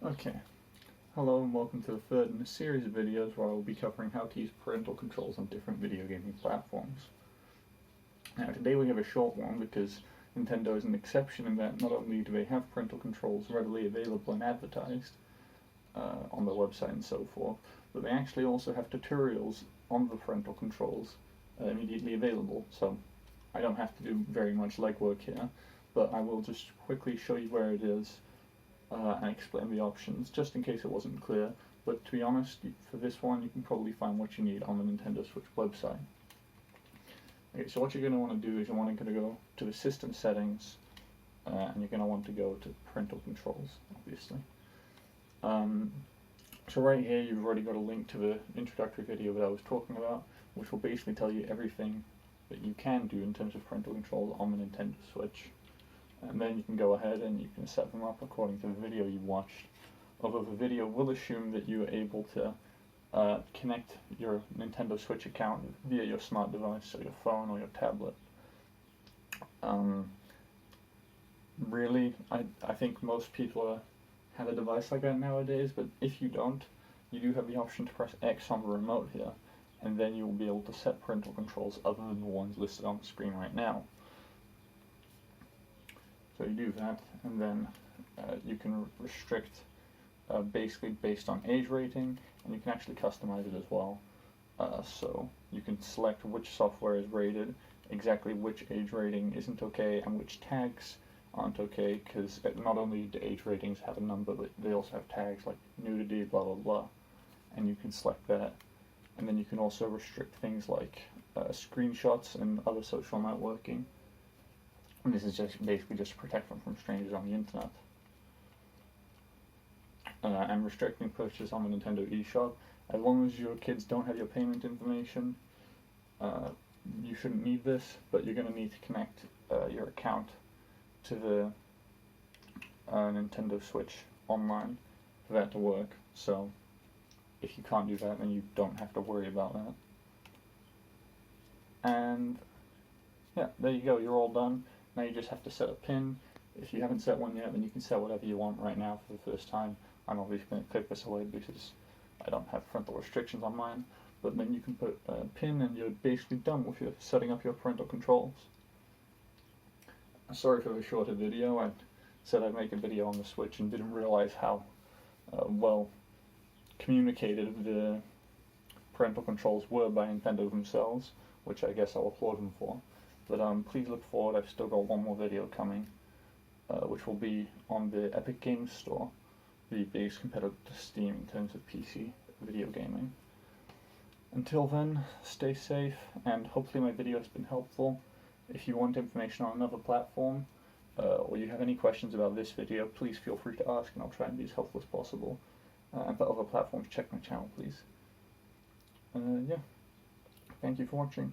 Okay, hello and welcome to the third in a series of videos where I will be covering how to use parental controls on different video gaming platforms. Now today we have a short one because Nintendo is an exception in that not only do they have parental controls readily available and advertised on their website and so forth, but they actually also have tutorials on the parental controls immediately available, so I don't have to do very much legwork here, but I will just quickly show you where it is and explain the options, just in case it wasn't clear. But to be honest, for this one, you can probably find what you need on the Nintendo Switch website. Okay, so what you're going to want to do is you're going to go to the system settings, and you're going to want to go to parental controls, obviously. So right here, you've already got a link to the introductory video that I was talking about, which will basically tell you everything that you can do in terms of parental controls on the Nintendo Switch. And then you can go ahead and you can set them up according to the video you watched. Although the video will assume that you are able to connect your Nintendo Switch account via your smart device, so your phone or your tablet. Really, I think most people have a device like that nowadays, but if you don't, you do have the option to press X on the remote here, and then you will be able to set parental controls other than the ones listed on the screen right now. So you do that, and then you can restrict basically based on age rating, and you can actually customize it as well. So you can select which software is rated, exactly which age rating isn't okay, and which tags aren't okay, because not only do age ratings have a number, but they also have tags like nudity, blah blah blah, and you can select that. And then you can also restrict things like screenshots and other social networking. And this is just basically just to protect them from strangers on the internet. And restricting purchases on the Nintendo eShop. As long as your kids don't have your payment information, you shouldn't need this, but you're going to need to connect your account to the Nintendo Switch online for that to work. So if you can't do that, then you don't have to worry about that. And yeah, there you go, you're all done. Now you just have to set a pin. If you haven't set one yet, then you can set whatever you want right now for the first time. I'm obviously going to click this away because I don't have parental restrictions on mine. But then you can put a pin and you're basically done with your setting up your parental controls. Sorry for the shorter video. I said I'd make a video on the Switch and didn't realize how well communicated the parental controls were by Nintendo themselves, which I guess I'll applaud them for. But please look forward, I've still got one more video coming, which will be on the Epic Games Store, the biggest competitor to Steam in terms of PC video gaming. Until then, stay safe, and hopefully my video has been helpful. If you want information on another platform, or you have any questions about this video, please feel free to ask, and I'll try and be as helpful as possible. And for other platforms, check my channel, please. Yeah, thank you for watching.